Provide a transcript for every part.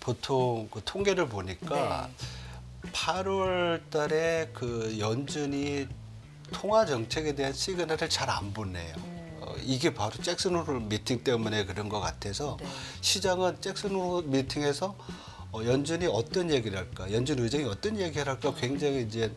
보통 그 통계를 보니까 네. 8월 달에 그 연준이 통화 정책에 대한 시그널을 잘 안 보내요. 이게 바로 잭슨 홀 미팅 때문에 그런 것 같아서 네. 시장은 잭슨 홀 미팅에서 연준이 어떤 얘기를 할까, 연준 의장이 어떤 얘기를 할까 굉장히 이제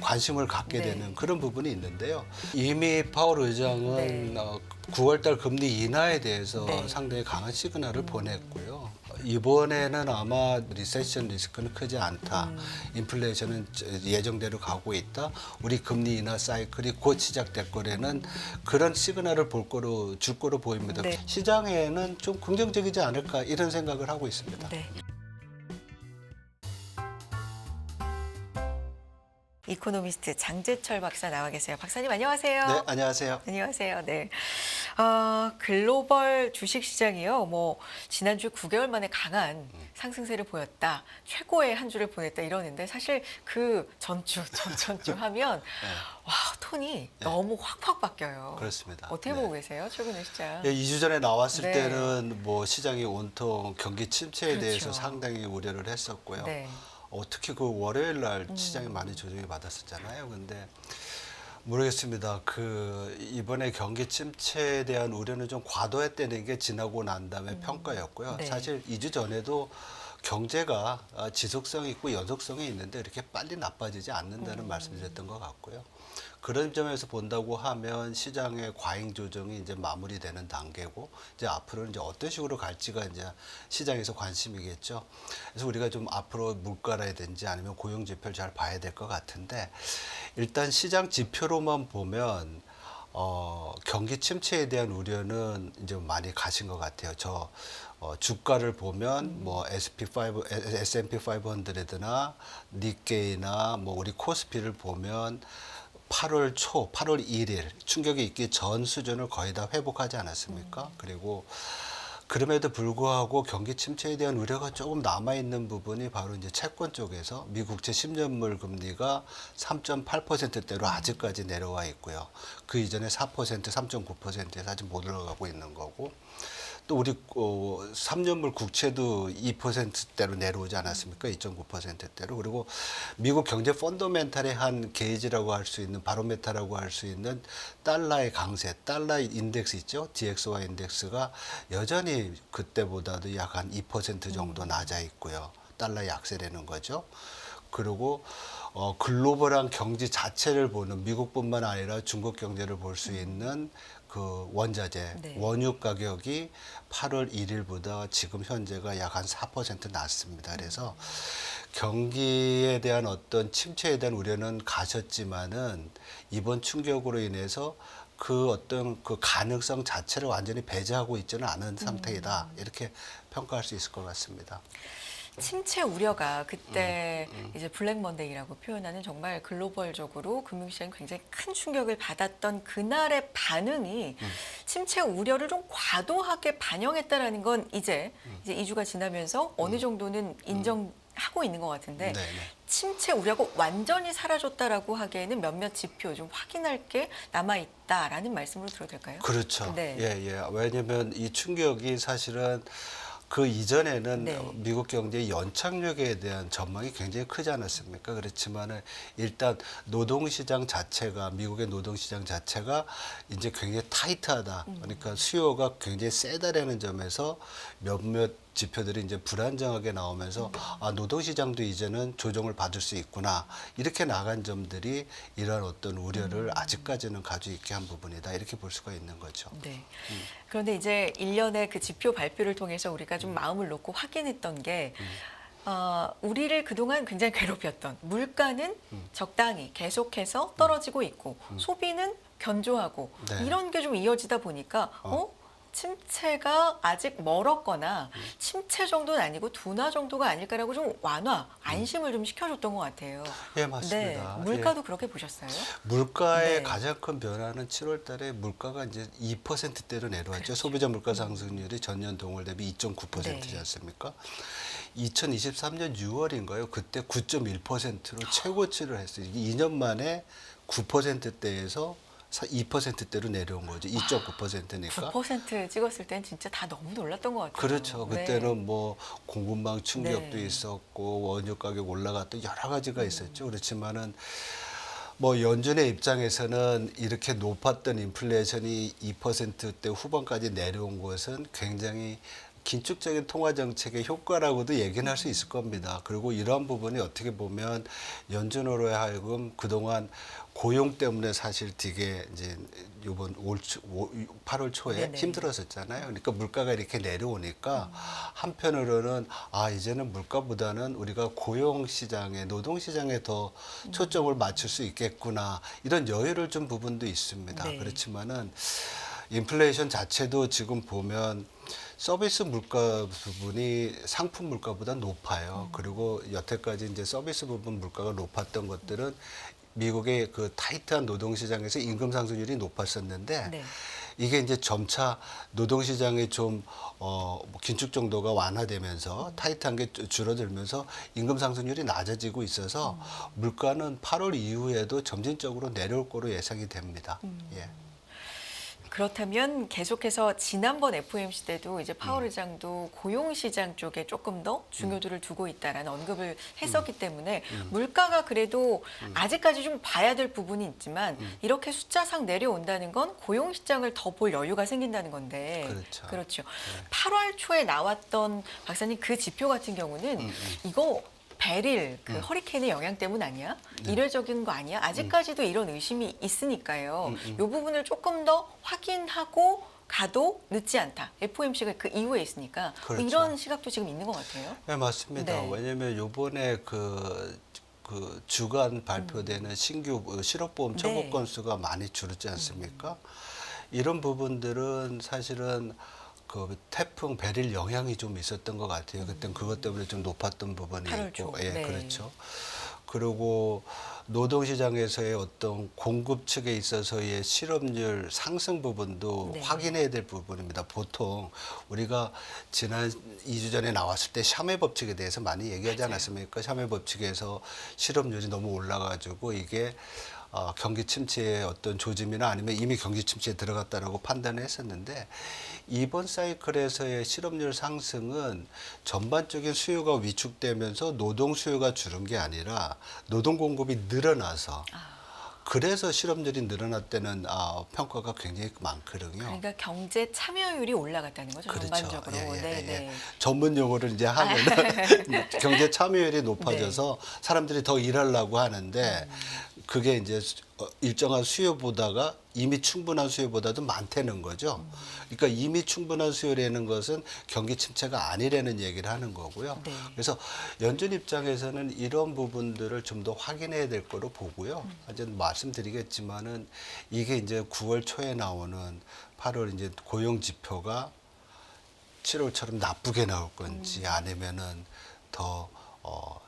관심을 갖게 네. 되는 그런 부분이 있는데요. 이미 파월 의장은 네. 9월달 금리 인하에 대해서 네. 상당히 강한 시그널을 보냈고요. 이번에는 아마 리세션 리스크는 크지 않다. 인플레이션은 예정대로 가고 있다. 우리 금리 인하 사이클이 곧 시작될 거라는 그런 시그널을 줄 거로 보입니다. 네. 시장에는 좀 긍정적이지 않을까 이런 생각을 하고 있습니다. 네. 이코노미스트 장재철 박사 나와 계세요. 박사님 안녕하세요. 네, 안녕하세요. 안녕하세요. 네. 글로벌 주식 시장이요. 지난주 9개월 만에 강한 상승세를 보였다. 최고의 한 주를 보냈다 이러는데 사실 그 전주 하면 와, 톤이 너무 확확 바뀌어요. 그렇습니다. 어떻게 보고 계세요? 최근의 시장. 예, 2주 전에 나왔을 네. 때는 뭐 시장이 온통 경기 침체에 그렇죠. 대해서 상당히 우려를 했었고요. 네. 특히 그 월요일 날 시장이 많이 조정이 받았었잖아요. 근데 모르겠습니다. 이번에 경기 침체에 대한 우려는 좀 과도했다는 게 지나고 난 다음에 평가였고요. 네. 사실 2주 전에도 경제가 지속성이 있고 연속성이 있는데 이렇게 빨리 나빠지지 않는다는 말씀드렸던 것 같고요. 그런 점에서 본다고 하면 시장의 과잉 조정이 이제 마무리되는 단계고 이제 앞으로는 이제 어떤 식으로 갈지가 이제 시장에서 관심이겠죠. 그래서 우리가 좀 앞으로 물가라든지 아니면 고용 지표를 잘 봐야 될 것 같은데 일단 시장 지표로만 보면 경기 침체에 대한 우려는 이제 많이 가신 것 같아요. 주가를 보면 뭐 S&P 500나 니케이나 뭐 우리 코스피를 보면 8월 1일 충격이 있기 전 수준을 거의 다 회복하지 않았습니까? 그리고 그럼에도 불구하고 경기 침체에 대한 우려가 조금 남아있는 부분이 바로 이제 채권 쪽에서 미국채 10년물 금리가 3.8%대로 아직까지 내려와 있고요. 그 이전에 4%, 3.9%에서 아직 못 올라가고 있는 거고 또 우리 3년물 국채도 2%대로 내려오지 않았습니까? 2.9%대로. 그리고 미국 경제 펀더멘탈의 한 게이지라고 할 수 있는 바로메타라고 할 수 있는 달러의 강세, 달러 인덱스 있죠? DXY 인덱스가 여전히 그때보다도 약 한 2% 정도 낮아 있고요. 달러 약세라는 거죠. 그리고 글로벌한 경제 자체를 보는 미국뿐만 아니라 중국 경제를 볼 수 있는 그 원자재, 네. 원유 가격이 8월 1일보다 지금 현재가 약 한 4% 낮습니다. 그래서 경기에 대한 어떤 침체에 대한 우려는 가셨지만은 이번 충격으로 인해서 그 어떤 그 가능성 자체를 완전히 배제하고 있지는 않은 상태이다. 이렇게 평가할 수 있을 것 같습니다. 침체 우려가 그때 이제 블랙 먼데이라고 표현하는 정말 글로벌적으로 금융시장이 굉장히 큰 충격을 받았던 그날의 반응이 침체 우려를 좀 과도하게 반영했다라는 건 이제 2주가 지나면서 어느 정도는 인정하고 있는 것 같은데 네네. 침체 우려가 완전히 사라졌다라고 하기에는 몇몇 지표 좀 확인할 게 남아있다라는 말씀으로 들어도 될까요? 그렇죠. 네. 예. 왜냐면 이 충격이 사실은 그 이전에는 네. 미국 경제의 연착륙에 대한 전망이 굉장히 크지 않았습니까? 그렇지만은 일단 노동시장 자체가 미국의 노동시장 자체가 이제 굉장히 타이트하다. 그러니까 수요가 굉장히 세다라는 점에서 몇몇 지표들이 이제 불안정하게 나오면서 노동시장도 이제는 조정을 받을 수 있구나 이렇게 나간 점들이 이러한 어떤 우려를 아직까지는 가지고 있게 한 부분이다 이렇게 볼 수가 있는 거죠. 네. 그런데 이제 일련의 그 지표 발표를 통해서 우리가 좀 마음을 놓고 확인했던 게 우리를 그동안 굉장히 괴롭혔던 물가는 적당히 계속해서 떨어지고 있고 소비는 견조하고 네. 이런 게 좀 이어지다 보니까 침체가 아직 멀었거나 침체 정도는 아니고 둔화 정도가 아닐까라고 좀 안심을 좀 시켜줬던 것 같아요. 예, 맞습니다. 네, 물가도 그렇게 보셨어요? 물가의 네. 가장 큰 변화는 7월 달에 물가가 이제 2%대로 내려왔죠. 그렇죠. 소비자 물가 상승률이 전년 동월 대비 2.9%지 네. 않습니까? 2023년 6월인가요? 그때 9.1%로 최고치를 했어요. 이게 2년 만에 9%대에서 2%대로 내려온 거죠. 2.9%니까. 9% 찍었을 땐 진짜 다 너무 놀랐던 것 같아요. 그렇죠. 네. 그때는 뭐 공급망 충격도 네. 있었고 원유 가격 올라갔던 여러 가지가 있었죠. 그렇지만은 뭐 연준의 입장에서는 이렇게 높았던 인플레이션이 2%대 후반까지 내려온 것은 굉장히 긴축적인 통화 정책의 효과라고도 얘기는 할 수 있을 겁니다. 그리고 이러한 부분이 어떻게 보면 연준으로 하여금 그동안 고용 때문에 사실 되게 이제 이번 8월 초에 네네. 힘들었었잖아요. 그러니까 물가가 이렇게 내려오니까 한편으로는 이제는 물가보다는 우리가 고용 시장에 노동 시장에 더 초점을 맞출 수 있겠구나 이런 여유를 준 부분도 있습니다. 네. 그렇지만은 인플레이션 자체도 지금 보면 서비스 물가 부분이 상품 물가보다 높아요. 그리고 여태까지 이제 서비스 부분 물가가 높았던 것들은 미국의 그 타이트한 노동시장에서 임금 상승률이 높았었는데 네. 이게 이제 점차 노동시장의 좀 긴축 정도가 완화되면서 타이트한 게 줄어들면서 임금 상승률이 낮아지고 있어서 물가는 8월 이후에도 점진적으로 내려올 거로 예상이 됩니다. 예. 그렇다면 계속해서 지난번 FOMC 때도 이제 파월 의장도 고용 시장 쪽에 조금 더 중요도를 두고 있다라는 언급을 했었기 때문에 물가가 그래도 아직까지 좀 봐야 될 부분이 있지만 이렇게 숫자상 내려온다는 건 고용 시장을 더 볼 여유가 생긴다는 건데 그렇죠. 8월 초에 나왔던 박사님 그 지표 같은 경우는 이거 베릴 그 허리케인의 영향 때문 아니야? 일회적인 거 아니야? 아직까지도 이런 의심이 있으니까요. 이 부분을 조금 더 확인하고 가도 늦지 않다. FOMC가 그 이후에 있으니까 뭐 그렇죠. 이런 시각도 지금 있는 것 같아요. 네, 맞습니다. 네. 왜냐하면 요번에 그 주간 발표되는 신규 실업보험 청구 네. 건수가 많이 줄었지 않습니까? 이런 부분들은 사실은 그 태풍 베릴 영향이 좀 있었던 것 같아요. 그때 그것 때문에 좀 높았던 부분이 8월 있고, 초. 예, 네. 그렇죠. 그리고 노동시장에서의 어떤 공급 측에 있어서의 실업률 상승 부분도 네. 확인해야 될 부분입니다. 보통 우리가 지난 2주 전에 나왔을 때 샤메 법칙에 대해서 많이 얘기하지 맞아요. 않았습니까? 샤메 법칙에서 실업률이 너무 올라가지고 이게 경기 침체의 어떤 조짐이나 아니면 이미 경기 침체에 들어갔다라고 판단을 했었는데 이번 사이클에서의 실업률 상승은 전반적인 수요가 위축되면서 노동 수요가 줄은 게 아니라 노동 공급이 늘어나서 그래서 실업률이 늘어났다는 평가가 굉장히 많거든요. 그러니까 경제 참여율이 올라갔다는 거죠. 그렇죠. 전반적으로. 예, 예, 네, 예. 네. 전문 용어를 이제 하면은 경제 참여율이 높아져서 사람들이 더 일하려고 하는데 그게 이제 일정한 수요보다가 이미 충분한 수요보다도 많다는 거죠. 그러니까 이미 충분한 수요라는 것은 경기 침체가 아니라는 얘기를 하는 거고요. 네. 그래서 연준 입장에서는 이런 부분들을 좀 더 확인해야 될 거로 보고요. 이제 말씀드리겠지만은 이게 이제 9월 초에 나오는 8월 이제 고용 지표가 7월처럼 나쁘게 나올 건지 아니면은 더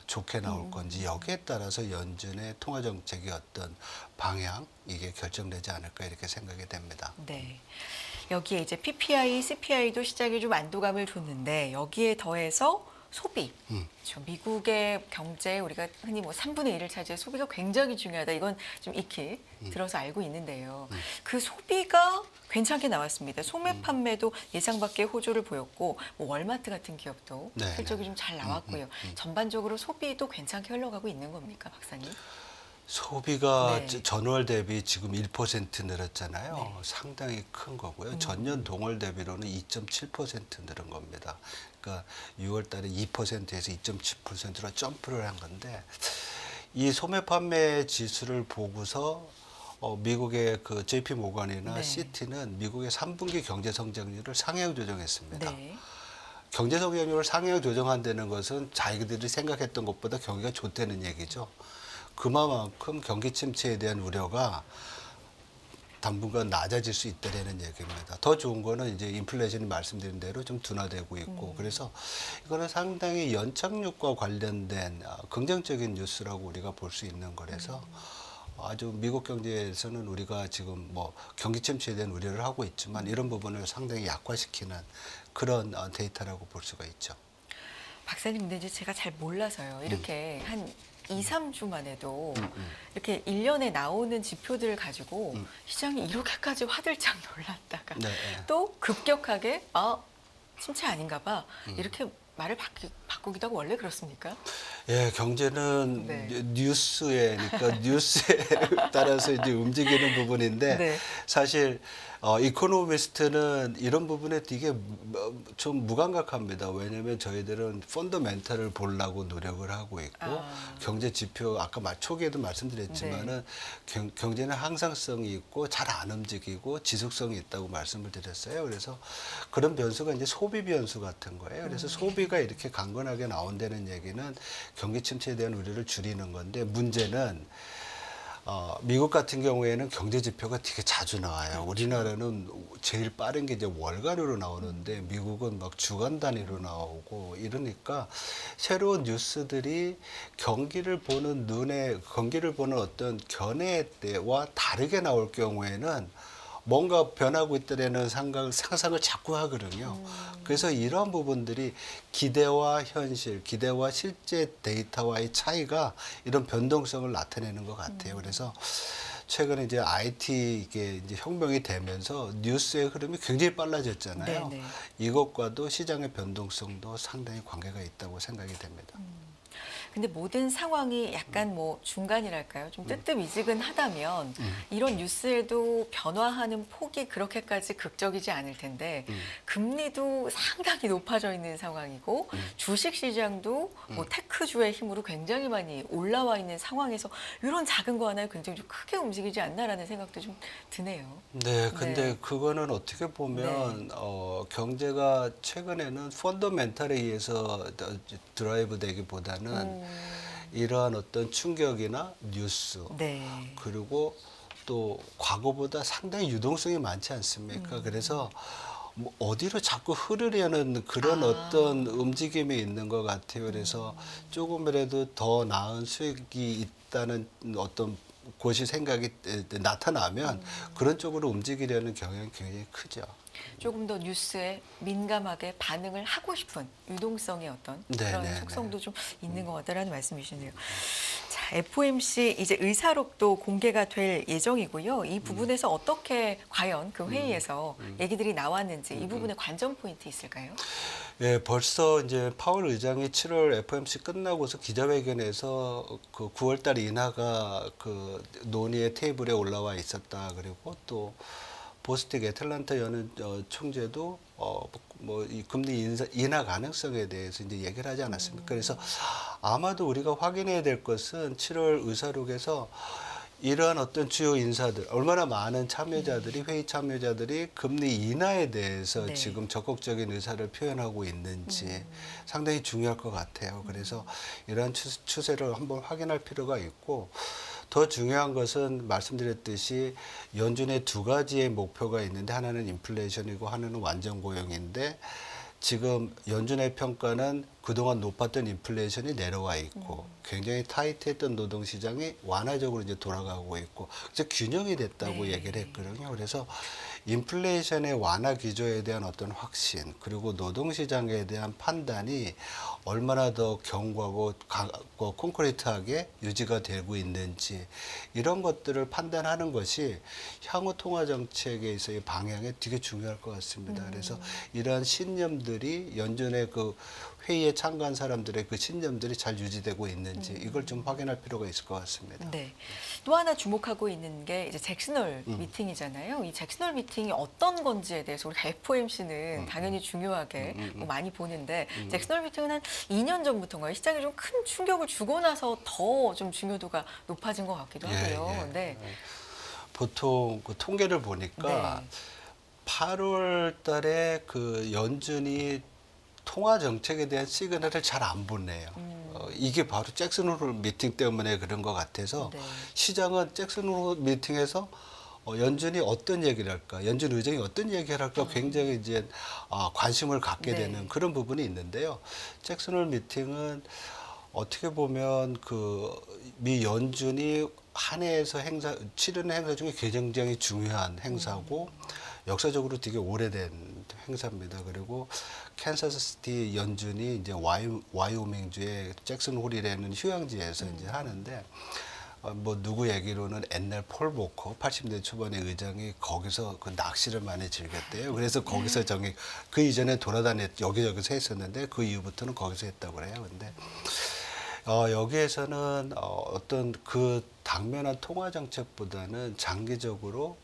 좋게 나올 건지 여기에 따라서 연준의 통화 정책의 어떤 방향 이게 결정되지 않을까 이렇게 생각이 됩니다. 네. 여기에 이제 PPI, CPI도 시장에 좀 안도감을 줬는데 여기에 더해서 소비. 그렇죠. 미국의 경제 우리가 흔히 뭐 3분의 1을 차지해 소비가 굉장히 중요하다. 이건 좀 익히 들어서 알고 있는데요. 그 소비가 괜찮게 나왔습니다. 소매 판매도 예상 밖의 호조를 보였고 뭐 월마트 같은 기업도 네, 실적이 네. 좀 잘 나왔고요. 전반적으로 소비도 괜찮게 흘러가고 있는 겁니까, 박사님? 소비가 네. 전월 대비 지금 1% 늘었잖아요. 상당히 큰 거고요. 전년 동월 대비로는 2.7% 늘은 겁니다. 그러니까 6월 달에 2%에서 2.7%로 점프를 한 건데 이 소매 판매 지수를 보고서 미국의 그 JP 모건이나 네. 시티는 미국의 3분기 경제 성장률을 상향 조정했습니다. 네. 경제 성장률을 상향 조정한다는 것은 자기들이 생각했던 것보다 경기가 좋다는 얘기죠. 그만큼 경기 침체에 대한 우려가 당분간 낮아질 수 있다는 얘기입니다. 더 좋은 거는 이제 인플레이션이 말씀드린 대로 좀 둔화되고 있고 그래서 이거는 상당히 연착륙과 관련된 긍정적인 뉴스라고 우리가 볼 수 있는 거라서 아주 미국 경제에서는 우리가 지금 뭐 경기 침체에 대한 우려를 하고 있지만 이런 부분을 상당히 약화시키는 그런 데이터라고 볼 수가 있죠. 박사님 근데 이제 제가 잘 몰라서요. 이렇게 한 2, 3주만 해도 이렇게 1년에 나오는 지표들을 가지고 시장이 이렇게까지 화들짝 놀랐다가 네. 또 급격하게 침체 아닌가 봐. 이렇게 말을 바꾸기도 하고 원래 그렇습니까? 예, 경제는 네. 뉴스에 따라서 이제 움직이는 부분인데 네. 사실 이코노미스트는 이런 부분에 되게 좀 무감각합니다. 왜냐하면 저희들은 펀더멘탈을 보려고 노력을 하고 있고 경제 지표 아까 초기에도 말씀드렸지만은 경제는 항상성이 있고 잘 안 움직이고 지속성이 있다고 말씀을 드렸어요. 그래서 그런 변수가 이제 소비 변수 같은 거예요. 그래서 소비가 이렇게 강건하게 나온다는 얘기는 경기 침체에 대한 우려를 줄이는 건데 문제는 미국 같은 경우에는 경제 지표가 되게 자주 나와요. 우리나라는 제일 빠른 게 이제 월간으로 나오는데 미국은 막 주간 단위로 나오고 이러니까 새로운 뉴스들이 경기를 보는 어떤 견해 때와 다르게 나올 경우에는 뭔가 변하고 있다는 상상을 자꾸 하거든요. 그래서 이런 부분들이 기대와 현실, 기대와 실제 데이터와의 차이가 이런 변동성을 나타내는 것 같아요. 그래서 최근에 이제 IT 이게 이제 혁명이 되면서 뉴스의 흐름이 굉장히 빨라졌잖아요. 네네. 이것과도 시장의 변동성도 상당히 관계가 있다고 생각이 됩니다. 근데 모든 상황이 약간 뭐 중간이랄까요? 좀 뜨뜻미지근하다면 이런 뉴스에도 변화하는 폭이 그렇게까지 극적이지 않을 텐데 금리도 상당히 높아져 있는 상황이고 주식 시장도 뭐 테크주의 힘으로 굉장히 많이 올라와 있는 상황에서 이런 작은 거 하나에 굉장히 좀 크게 움직이지 않나라는 생각도 좀 드네요. 네, 근데 네. 그거는 어떻게 보면 경제가 최근에는 펀더멘탈에 의해서 드라이브 되기보다는 이러한 어떤 충격이나 뉴스 네. 그리고 또 과거보다 상당히 유동성이 많지 않습니까? 그래서 뭐 어디로 자꾸 흐르려는 그런 어떤 움직임이 있는 것 같아요. 그래서 조금이라도 더 나은 수익이 있다는 어떤 곳이 생각이 나타나면 그런 쪽으로 움직이려는 경향이 굉장히 크죠. 조금 더 뉴스에 민감하게 반응을 하고 싶은 유동성의 어떤 그런 네, 속성도 좀 있는 것 같다라는 말씀이시네요. 자, FOMC 이제 의사록도 공개가 될 예정이고요. 이 부분에서 어떻게 과연 그 회의에서 얘기들이 나왔는지 이 부분에 관전 포인트 있을까요? 예, 벌써 이제 파월 의장이 7월 FOMC 끝나고서 기자회견에서 그 9월 달 인하가 그 논의의 테이블에 올라와 있었다. 그리고 또 보스틱 애틀란타 여는 총재도 뭐 이 금리 인하 가능성에 대해서 이제 얘기를 하지 않았습니까? 그래서 아마도 우리가 확인해야 될 것은 7월 의사록에서 이러한 어떤 주요 인사들, 얼마나 많은 참여자들이 회의 참여자들이 금리 인하에 대해서 네. 지금 적극적인 의사를 표현하고 있는지 상당히 중요할 것 같아요. 그래서 이러한 추세를 한번 확인할 필요가 있고 더 중요한 것은 말씀드렸듯이 연준의 두 가지의 목표가 있는데 하나는 인플레이션이고 하나는 완전 고용인데 지금 연준의 평가는 그동안 높았던 인플레이션이 내려와 있고 굉장히 타이트했던 노동시장이 완화적으로 이제 돌아가고 있고 이제 균형이 됐다고 얘기를 했거든요. 그래서 인플레이션의 완화 기조에 대한 어떤 확신 그리고 노동시장에 대한 판단이 얼마나 더 견고하고 콘크리트하게 유지가 되고 있는지 이런 것들을 판단하는 것이 향후 통화 정책에서의 방향에 되게 중요할 것 같습니다. 그래서 이러한 신념들이 연준의 그 회의에 참가한 사람들의 그 신념들이 잘 유지되고 있는지 이걸 좀 확인할 필요가 있을 것 같습니다. 네. 또 하나 주목하고 있는 게 이제 잭슨홀 미팅이잖아요. 이 잭슨홀 미팅이 어떤 건지에 대해서 우리 FOMC는 당연히 중요하게 뭐 많이 보는데 잭슨홀 미팅은 한 2년 전부터인가요? 시장에 좀 큰 충격을 주고 나서 더 좀 중요도가 높아진 것 같기도 하고요. 네. 보통 그 통계를 보니까 8월 달에 그 연준이 통화 정책에 대한 시그널을 잘 안 보내요. 이게 바로 잭슨홀 미팅 때문에 그런 것 같아서 시장은 잭슨홀 미팅에서 연준이 어떤 얘기를 할까, 연준 의장이 어떤 얘기를 할까 굉장히 이제 관심을 갖게 되는 그런 부분이 있는데요. 잭슨홀 미팅은 어떻게 보면 그 미 연준이 한 해에서 치르는 행사 중에 굉장히 중요한 행사고 역사적으로 되게 오래된 행사입니다. 그리고 캔사스시티 연준이 이제 와이오밍주의 잭슨 홀이라는 휴양지에서 이제 하는데 뭐 누구 얘기로는 옛날 폴 보커 80대 초반의 의장이 거기서 그 낚시를 많이 즐겼대요. 그래서 거기서 그 이전에 여기저기서 했었는데 그 이후부터는 거기서 했다고 그래요. 근데 여기에서는 어떤 그 당면한 통화 정책보다는 장기적으로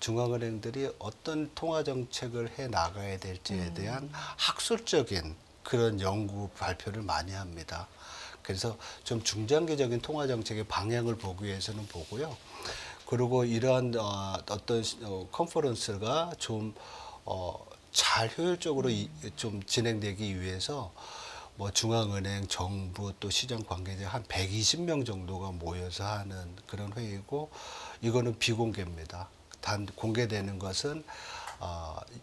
중앙은행들이 어떤 통화 정책을 해 나가야 될지에 대한 학술적인 그런 연구 발표를 많이 합니다. 그래서 좀 중장기적인 통화 정책의 방향을 보기 위해서는 보고요. 그리고 이러한 어떤 컨퍼런스가 좀 잘 효율적으로 좀 진행되기 위해서 뭐 중앙은행, 정부 또 시장 관계자 한 120명 정도가 모여서 하는 그런 회의고 이거는 비공개입니다. 단 공개되는 것은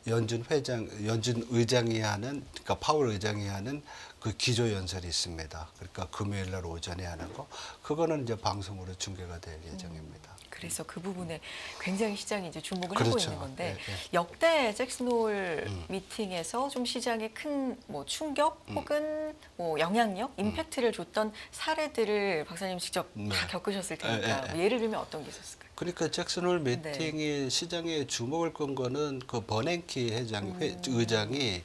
연준 의장이 하는 그러니까 파월 의장이 하는 그 기조 연설이 있습니다. 그러니까 금요일 날 오전에 하는 거 그거는 이제 방송으로 중계가 될 예정입니다. 그래서 그 부분에 굉장히 시장이 이제 주목을 하고 그렇죠. 있는 건데 네, 네. 역대 잭슨홀 미팅에서 좀 시장에 큰 뭐 충격 혹은 뭐 영향력, 임팩트를 줬던 사례들을 박사님 직접 다 겪으셨을 테니까 네, 뭐 예를 들면 어떤 게 있었을까요? 그러니까 잭슨홀 미팅이 시장에 주목을 끈 거는 그 버냉키 의장이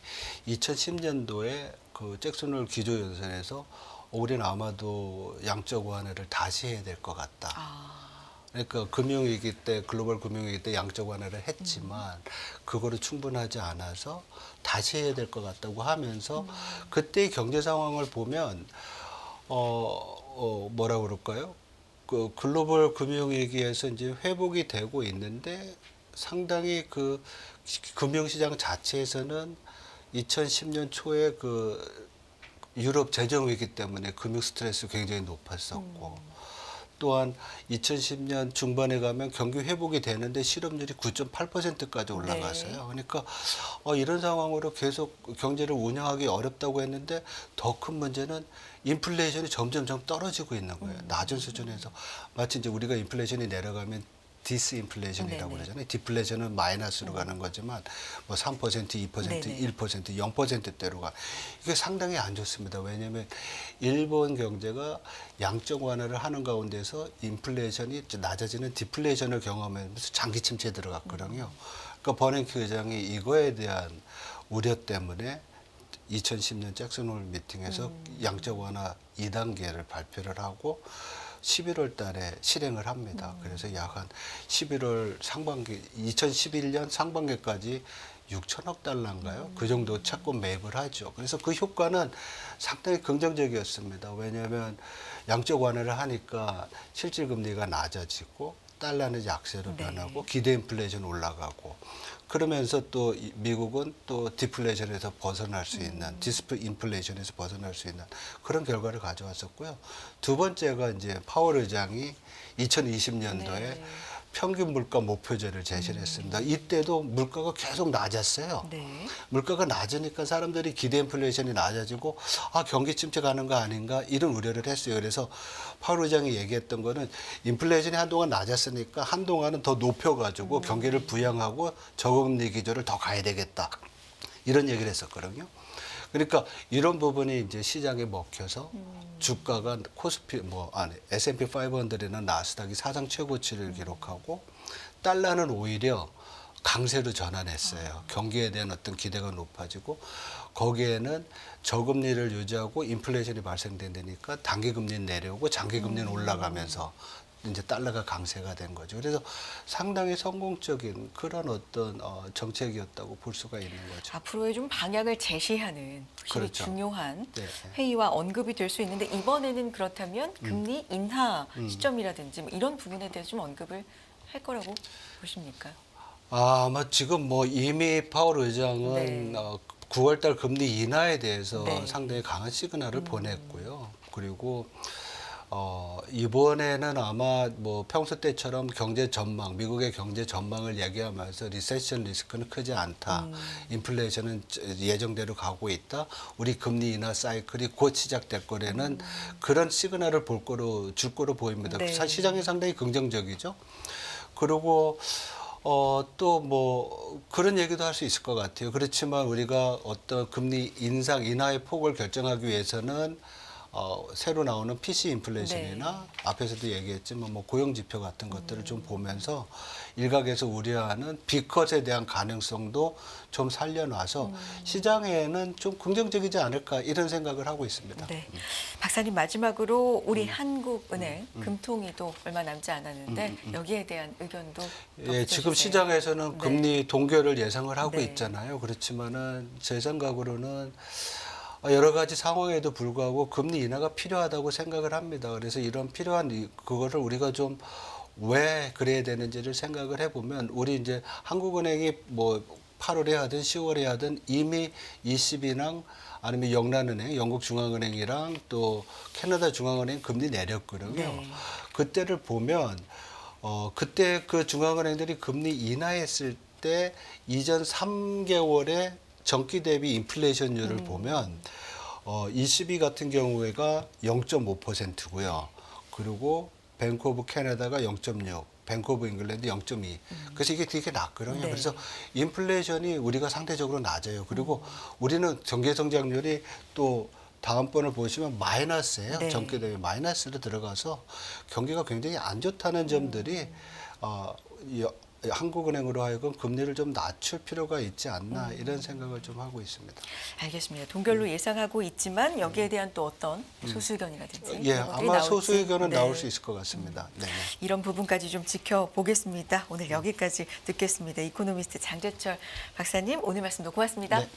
2010년도에 그 잭슨홀 기조 연설에서 우리는 아마도 양적 완화를 다시 해야 될 것 같다. 그러니까 금융위기 때 글로벌 금융위기 때 양적 완화를 했지만 그거로 충분하지 않아서 다시 해야 될 것 같다고 하면서 그때의 경제 상황을 보면 뭐라 그럴까요? 그 글로벌 금융위기에서 이제 회복이 되고 있는데 상당히 그 금융시장 자체에서는 2010년 초에 그 유럽 재정 위기 때문에 금융 스트레스 굉장히 높았었고 또한 2010년 중반에 가면 경기 회복이 되는데 실업률이 9.8%까지 올라갔어요. 그러니까 이런 상황으로 계속 경제를 운영하기 어렵다고 했는데 더 큰 문제는 인플레이션이 점점점 떨어지고 있는 거예요. 낮은 수준에서 마치 이제 우리가 인플레이션이 내려가면 디스인플레이션이라고 네네. 그러잖아요. 디플레이션은 마이너스로 가는 거지만 뭐 3%, 2%, 네네. 1%, 0%대로 가. 이게 상당히 안 좋습니다. 왜냐하면 일본 경제가 양적 완화를 하는 가운데서 인플레이션이 낮아지는 디플레이션을 경험하면서 장기 침체에 들어갔거든요. 그러니까 버냉키 의장이 이거에 대한 우려 때문에 2010년 잭슨홀 미팅에서 양적 완화 2단계를 발표를 하고 11월 달에 실행을 합니다. 그래서 약 한 11월 상반기, 2011년 상반기까지 6천억 달러인가요? 그 정도 채권 매입을 하죠. 그래서 그 효과는 상당히 긍정적이었습니다. 왜냐하면 양적 완화를 하니까 실질 금리가 낮아지고 달러는 약세로 변하고 기대 인플레이션 올라가고 그러면서 또 미국은 또 디플레이션에서 벗어날 수 있는 디스인플레이션에서 벗어날 수 있는 그런 결과를 가져왔었고요. 두 번째가 이제 파월 의장이 2020년도에 평균 물가 목표제를 제시를 했습니다. 이때도 물가가 계속 낮았어요. 네. 물가가 낮으니까 사람들이 기대 인플레이션이 낮아지고 경기 침체 가는 거 아닌가 이런 우려를 했어요. 그래서 파월 의장이 얘기했던 거는 인플레이션이 한동안 낮았으니까 한동안은 더 높여가지고 경기를 부양하고 저금리 기조를 더 가야 되겠다. 이런 얘기를 했었거든요. 그러니까 이런 부분이 이제 시장에 먹혀서 주가가 S&P 500는 나스닥이 사상 최고치를 기록하고 달러는 오히려 강세로 전환했어요. 경기에 대한 어떤 기대가 높아지고 거기에는 저금리를 유지하고 인플레이션이 발생된다니까 단기금리는 내려오고 장기금리는 올라가면서 이제 달러가 강세가 된 거죠. 그래서 상당히 성공적인 그런 어떤 정책이었다고 볼 수가 있는 거죠. 앞으로의 좀 방향을 제시하는 확실히 그렇죠. 중요한 네. 회의와 언급이 될 수 있는데 이번에는 그렇다면 금리 인하 시점이라든지 뭐 이런 부분에 대해서 좀 언급을 할 거라고 보십니까? 아마 지금 뭐 이미 파월 의장은 네. 9월달 금리 인하에 대해서 네. 상당히 강한 시그널을 보냈고요. 그리고 이번에는 아마 뭐 평소 때처럼 경제 전망, 미국의 경제 전망을 얘기하면서 리세션 리스크는 크지 않다. 인플레이션은 예정대로 가고 있다. 우리 금리 인하 사이클이 곧 시작될 거라는 그런 시그널을 줄 거로 보입니다. 네. 시장이 상당히 긍정적이죠. 그리고 또 뭐 그런 얘기도 할 수 있을 것 같아요. 그렇지만 우리가 어떤 금리 인상 인하의 폭을 결정하기 위해서는 새로 나오는 PC 인플레이션이나 앞에서도 얘기했지만 뭐 고용 지표 같은 것들을 좀 보면서 일각에서 우려하는 B컷에 대한 가능성도 좀 살려놔서 시장에는 좀 긍정적이지 않을까 이런 생각을 하고 있습니다. 네. 박사님 마지막으로 우리 한국은행 금통위도 얼마 남지 않았는데 여기에 대한 의견도 예, 지금 덧붙여주세요. 시장에서는 네. 금리 동결을 예상을 하고 네. 있잖아요. 그렇지만은 제 생각으로는 여러 가지 상황에도 불구하고 금리 인하가 필요하다고 생각을 합니다. 그래서 이런 필요한 그거를 우리가 좀 왜 그래야 되는지를 생각을 해보면 우리 이제 한국은행이 뭐 8월에 하든 10월에 하든 이미 ECB랑 아니면 영란은행, 영국 중앙은행이랑 또 캐나다 중앙은행 금리 내렸거든요. 네. 그때를 보면 그때 그 중앙은행들이 금리 인하했을 때 이전 3개월의 전기 대비 인플레이션율을 보면 ECB 같은 경우에가 0.5%고요. 그리고 뱅크 오브 캐나다가 0.6, 뱅크 오브 잉글랜드 0.2. 그래서 이게 되게 낮거든요. 네. 그래서 인플레이션이 우리가 상대적으로 낮아요. 그리고 우리는 경제 성장률이 또 다음번을 보시면 마이너스예요. 네. 전기 대비 마이너스로 들어가서 경기가 굉장히 안 좋다는 점들이 한국은행으로 하여금 금리를 좀 낮출 필요가 있지 않나 이런 생각을 좀 하고 있습니다. 알겠습니다. 동결로 예상하고 있지만 여기에 대한 또 어떤 소수 의견이라든지 예, 이런 것들이 아마 나올지. 소수 의견은 네. 나올 수 있을 것 같습니다. 네. 이런 부분까지 좀 지켜보겠습니다. 오늘 여기까지 듣겠습니다. 이코노미스트 장재철 박사님 오늘 말씀도 고맙습니다. 네.